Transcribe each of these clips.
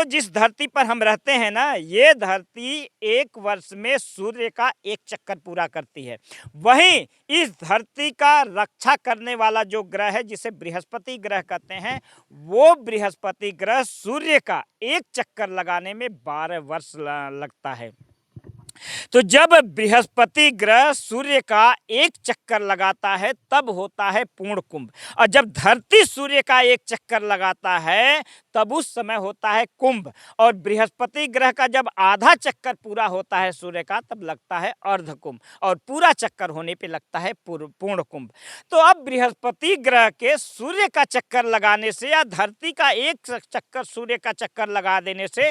दोस्तों जिस धरती पर हम रहते हैं ना, ये धरती एक वर्ष में सूर्य का एक चक्कर पूरा करती है। वहीं इस धरती का रक्षा करने वाला जो ग्रह है, जिसे बृहस्पति ग्रह कहते हैं, वो बृहस्पति ग्रह सूर्य का एक चक्कर लगाने में 12 वर्ष लगता है। तो जब बृहस्पति ग्रह सूर्य का एक चक्कर लगाता है तब होता है पूर्ण कुंभ, और जब धरती सूर्य का एक चक्कर लगाता है तब उस समय होता है कुंभ। और बृहस्पति ग्रह का जब आधा चक्कर पूरा होता है सूर्य का तब लगता है अर्ध कुंभ, और पूरा चक्कर होने पे लगता है पूर्ण कुंभ। तो अब बृहस्पति ग्रह के सूर्य का चक्कर लगाने से या धरती का एक चक्कर सूर्य का चक्कर लगा देने से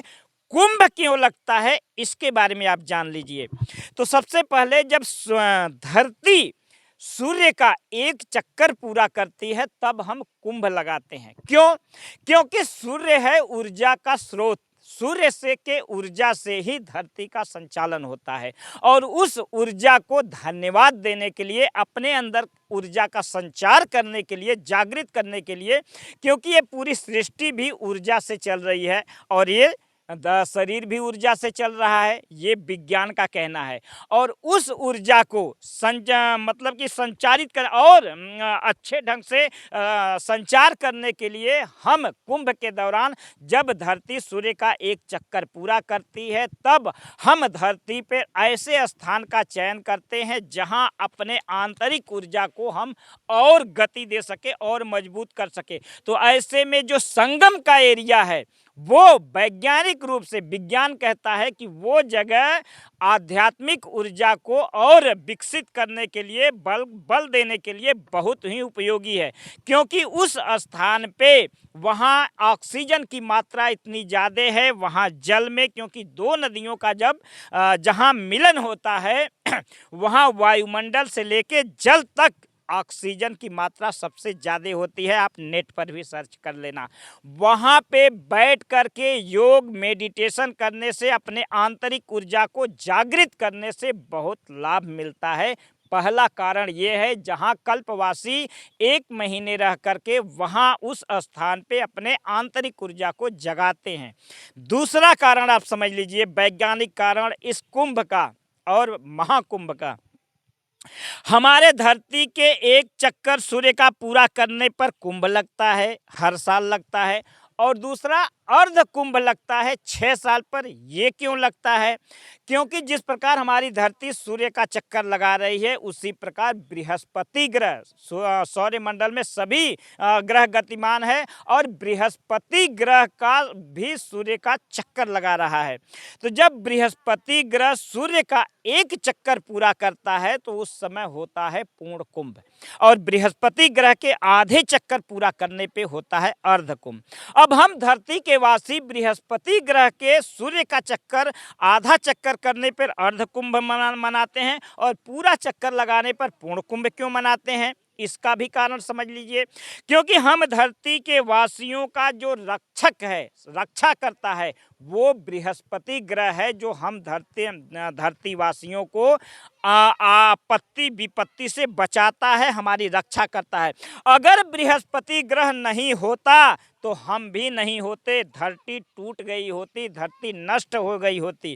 कुंभ क्यों लगता है, इसके बारे में आप जान लीजिए। तो सबसे पहले जब धरती सूर्य का एक चक्कर पूरा करती है तब हम कुंभ लगाते हैं। क्यों? क्योंकि सूर्य है ऊर्जा का स्रोत। सूर्य से के ऊर्जा से ही धरती का संचालन होता है, और उस ऊर्जा को धन्यवाद देने के लिए, अपने अंदर ऊर्जा का संचार करने के लिए, जागृत करने के लिए, क्योंकि ये पूरी सृष्टि भी ऊर्जा से चल रही है और ये शरीर भी ऊर्जा से चल रहा है, ये विज्ञान का कहना है। और उस ऊर्जा को मतलब कि संचारित कर और अच्छे ढंग से संचार करने के लिए हम कुंभ के दौरान जब धरती सूर्य का एक चक्कर पूरा करती है तब हम धरती पर ऐसे स्थान का चयन करते हैं जहां अपने आंतरिक ऊर्जा को हम और गति दे सके और मजबूत कर सके। तो ऐसे में जो संगम का एरिया है वो वैज्ञानिक रूप से विज्ञान कहता है कि वो जगह आध्यात्मिक ऊर्जा को और विकसित करने के लिए, बल देने के लिए बहुत ही उपयोगी है। क्योंकि उस स्थान पे वहाँ ऑक्सीजन की मात्रा इतनी ज़्यादा है, वहाँ जल में, क्योंकि दो नदियों का जब जहाँ मिलन होता है वहाँ वायुमंडल से लेके जल तक ऑक्सीजन की मात्रा सबसे ज़्यादा होती है। आप नेट पर भी सर्च कर लेना। वहाँ पे बैठ करके योग मेडिटेशन करने से, अपने आंतरिक ऊर्जा को जागृत करने से बहुत लाभ मिलता है। पहला कारण ये है, जहाँ कल्पवासी 1 महीने रह करके वहाँ उस स्थान पे अपने आंतरिक ऊर्जा को जगाते हैं। दूसरा कारण आप समझ लीजिए, वैज्ञानिक कारण इस कुंभ का और महाकुंभ का। हमारे धरती के एक चक्कर सूर्य का पूरा करने पर कुंभ लगता है, हर साल लगता है। और दूसरा अर्ध कुंभ लगता है 6 साल पर। ये क्यों लगता है? क्योंकि जिस प्रकार हमारी धरती सूर्य का चक्कर लगा रही है, उसी प्रकार बृहस्पति ग्रह, सौरमंडल में सभी ग्रह गतिमान है और बृहस्पति ग्रह का भी सूर्य का चक्कर लगा रहा है। तो जब बृहस्पति ग्रह सूर्य का एक चक्कर पूरा करता है तो उस समय होता है पूर्ण कुंभ, और बृहस्पति ग्रह के आधे चक्कर पूरा करने पे होता है अर्ध कुंभ। अब हम धरती के वासी बृहस्पति ग्रह के सूर्य का चक्कर आधा चक्कर करने पर अर्ध कुंभ मनाते हैं, और पूरा चक्कर लगाने पर पूर्ण कुंभ क्यों मनाते हैं, इसका भी कारण समझ लीजिए। क्योंकि हम धरती के वासियों का जो रक्षक है, रक्षा करता है, वो बृहस्पति ग्रह है, जो हम धरती वासियों को आपत्ति विपत्ति से बचाता है, हमारी रक्षा करता है। अगर बृहस्पति ग्रह नहीं होता तो हम भी नहीं होते, धरती टूट गई होती, धरती नष्ट हो गई होती।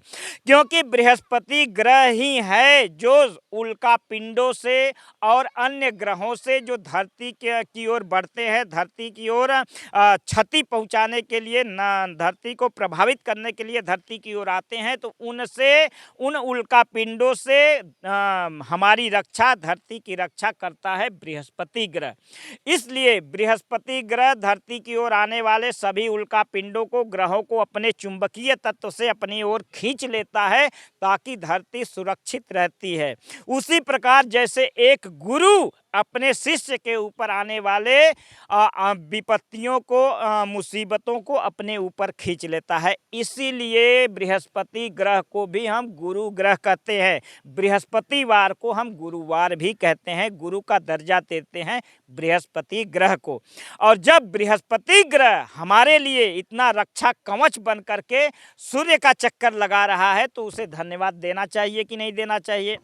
क्योंकि बृहस्पति ग्रह ही है जो उल्का पिंडों से और अन्य ग्रहों से जो धरती की ओर बढ़ते हैं, धरती की ओर क्षति पहुंचाने के लिए, धरती को प्रभावित करने के लिए धरती की ओर आते हैं, तो उनसे, उन उल्का पिंडों से हमारी रक्षा, धरती की रक्षा करता है बृहस्पति ग्रह। इसलिए बृहस्पति ग्रह धरती की ओर आने वाले सभी उल्का पिंडों को, ग्रहों को अपने चुंबकीय तत्व से अपनी ओर खींच लेता है ताकि धरती सुरक्षित रहती है। उसी प्रकार जैसे एक गुरु अपने शिष्य के ऊपर आने वाले विपत्तियों को, मुसीबतों को अपने ऊपर खींच लेता है, इसीलिए बृहस्पति ग्रह को भी हम गुरु ग्रह कहते हैं। बृहस्पतिवार को हम गुरुवार भी कहते हैं, गुरु का दर्जा देते हैं बृहस्पति ग्रह को। और जब बृहस्पति ग्रह हमारे लिए इतना रक्षा कवच बन करके सूर्य का चक्कर लगा रहा है तो उसे धन्यवाद देना चाहिए कि नहीं देना चाहिए।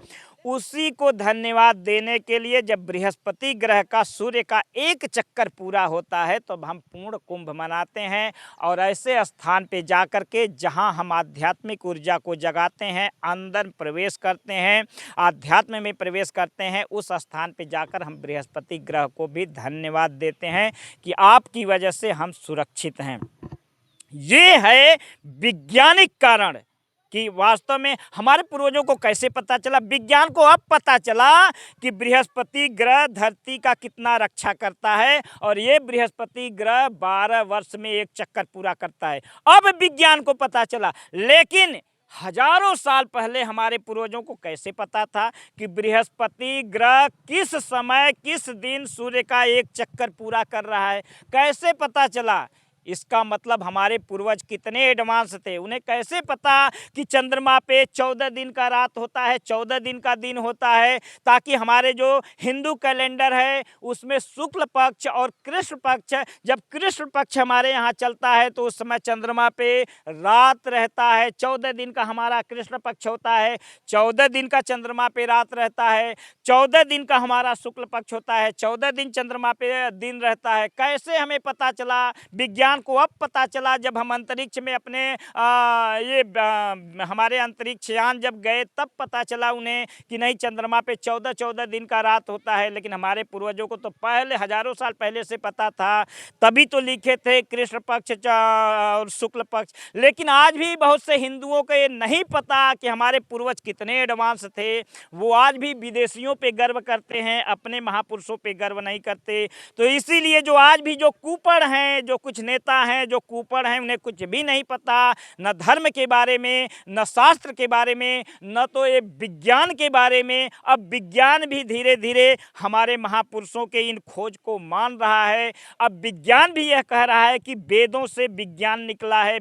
उसी को धन्यवाद देने के लिए जब बृहस्पति ग्रह का सूर्य का एक चक्कर पूरा होता है तो हम पूर्ण कुंभ मनाते हैं। और ऐसे स्थान पे जा कर के जहाँ हम आध्यात्मिक ऊर्जा को जगाते हैं, अंदर प्रवेश करते हैं, आध्यात्म में प्रवेश करते हैं, उस स्थान पे जाकर हम बृहस्पति ग्रह को भी धन्यवाद देते हैं कि आपकी वजह से हम सुरक्षित हैं। ये है वैज्ञानिक कारण कि वास्तव में हमारे पूर्वजों को कैसे पता चला। विज्ञान को अब पता चला कि बृहस्पति ग्रह धरती का कितना रक्षा करता है और ये बृहस्पति ग्रह 12 वर्ष में एक चक्कर पूरा करता है। अब विज्ञान को पता चला, लेकिन हजारों साल पहले हमारे पूर्वजों को कैसे पता था कि बृहस्पति ग्रह किस समय किस दिन सूर्य का एक चक्कर पूरा कर रहा है? कैसे पता चला? इसका मतलब हमारे पूर्वज कितने एडवांस थे। उन्हें कैसे पता कि चंद्रमा पे 14 दिन का रात होता है, 14 दिन का दिन होता है, ताकि हमारे जो हिंदू कैलेंडर है उसमें शुक्ल पक्ष और कृष्ण पक्ष, जब कृष्ण पक्ष हमारे यहाँ चलता है तो उस समय चंद्रमा पे रात रहता है। 14 दिन का हमारा कृष्ण पक्ष होता है, 14 दिन का चंद्रमा पे रात रहता है, 14 दिन का हमारा शुक्ल पक्ष होता है, 14 दिन चंद्रमा पे दिन रहता है। कैसे हमें पता चला? विज्ञान को अब पता चला जब हम अंतरिक्ष में अपने हमारे अंतरिक्ष यान जब गए तब पता चला उन्हें कि नहीं, चंद्रमा पे 14 दिन का रात होता है। लेकिन हमारे पूर्वजों को तो पहले हजारों साल पहले से पता था, तभी तो लिखे थे कृष्ण पक्ष और शुक्ल पक्ष। लेकिन आज भी बहुत से हिंदुओं को ये नहीं पता कि हमारे पूर्वज कितने एडवांस थे। वो आज भी विदेशियों पे गर्व करते हैं, अपने महापुरुषों पे गर्व नहीं करते। तो इसीलिए जो आज भी जो कुपड़ हैं, जो कुछ नेता हैं जो कुपड़ हैं, उन्हें कुछ भी नहीं पता, न धर्म के बारे में, न शास्त्र के बारे में, न तो ये विज्ञान के बारे में। अब विज्ञान भी धीरे धीरे हमारे महापुरुषों के इन खोज को मान रहा है। अब विज्ञान भी यह कह रहा है कि वेदों से विज्ञान निकला है,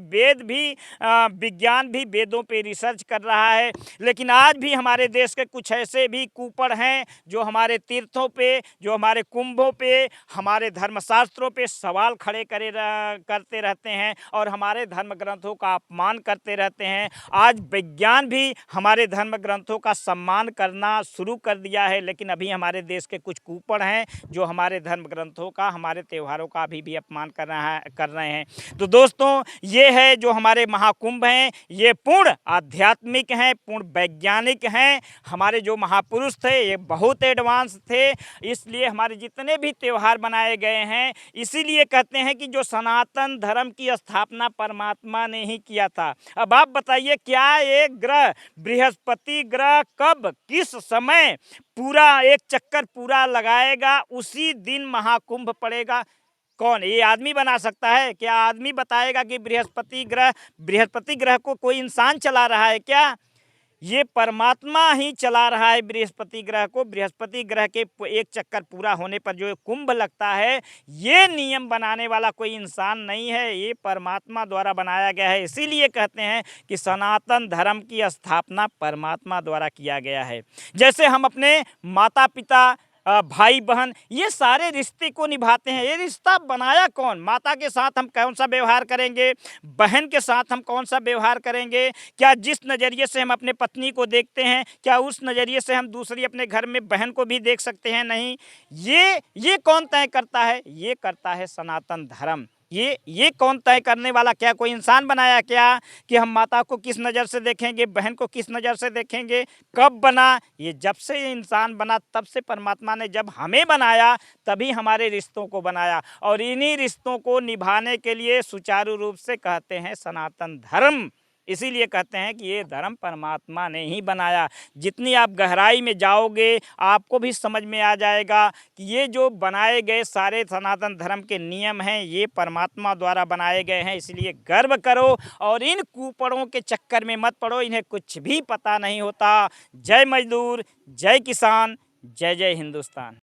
विज्ञान भी वेदों पे रिसर्च कर रहा है। लेकिन आज भी हमारे देश के कुछ ऐसे भी कुपड़ हैं जो हमारे तीर्थों पे, जो हमारे कुंभों पे, हमारे धर्मशास्त्रों पे सवाल खड़े करते रहते हैं और हमारे धर्म ग्रंथों का अपमान करते रहते हैं। आज विज्ञान भी हमारे धर्म ग्रंथों का सम्मान करना शुरू कर दिया है, लेकिन अभी हमारे देश के कुछ कुपड़ हैं जो हमारे धर्म ग्रंथों का, हमारे त्योहारों का अभी भी अपमान कर रहे हैं। तो दोस्तों, ये है जो हमारे महाकुंभ हैं, ये पूर्ण आध्यात्मिक हैं, पूर्ण वैज्ञानिक हैं। हमारे जो महापुरुष थे ये बहुत एडवांस थे, इसलिए हमारे जितने भी त्योहार बनाए गए हैं, इसीलिए कहते हैं कि जो सनातन धर्म की स्थापना परमात्मा ने ही किया था। अब आप बताइए, क्या ये ग्रह बृहस्पति ग्रह कब किस समय पूरा एक चक्कर पूरा लगाएगा, उसी दिन महाकुंभ पड़ेगा? कौन ये आदमी बना सकता है? क्या आदमी बताएगा कि बृहस्पति ग्रह को कोई इंसान चला रहा है क्या? ये परमात्मा ही चला रहा है बृहस्पति ग्रह को। बृहस्पति ग्रह के एक चक्कर पूरा होने पर जो कुंभ लगता है, ये नियम बनाने वाला कोई इंसान नहीं है, ये परमात्मा द्वारा बनाया गया है। इसीलिए कहते हैं कि सनातन धर्म की स्थापना परमात्मा द्वारा किया गया है। जैसे हम अपने माता पिता, भाई बहन, ये सारे रिश्ते को निभाते हैं। ये रिश्ता बनाया कौन? माता के साथ हम कौन सा व्यवहार करेंगे, बहन के साथ हम कौन सा व्यवहार करेंगे? क्या जिस नज़रिए से हम अपने पत्नी को देखते हैं, क्या उस नज़रिए से हम दूसरी अपने घर में बहन को भी देख सकते हैं? नहीं। ये कौन तय करता है? ये करता है सनातन धर्म। ये कौन तय करने वाला? क्या कोई इंसान बनाया क्या कि हम माता को किस नज़र से देखेंगे, बहन को किस नज़र से देखेंगे? कब बना? ये जब से इंसान बना तब से परमात्मा ने जब हमें बनाया तभी हमारे रिश्तों को बनाया, और इन्हीं रिश्तों को निभाने के लिए सुचारू रूप से कहते हैं सनातन धर्म। इसीलिए कहते हैं कि ये धर्म परमात्मा ने ही बनाया। जितनी आप गहराई में जाओगे आपको भी समझ में आ जाएगा कि ये जो बनाए गए सारे सनातन धर्म के नियम हैं, ये परमात्मा द्वारा बनाए गए हैं। इसलिए गर्व करो और इन कुपड़ों के चक्कर में मत पड़ो, इन्हें कुछ भी पता नहीं होता। जय मजदूर, जय किसान, जय जय हिंदुस्तान।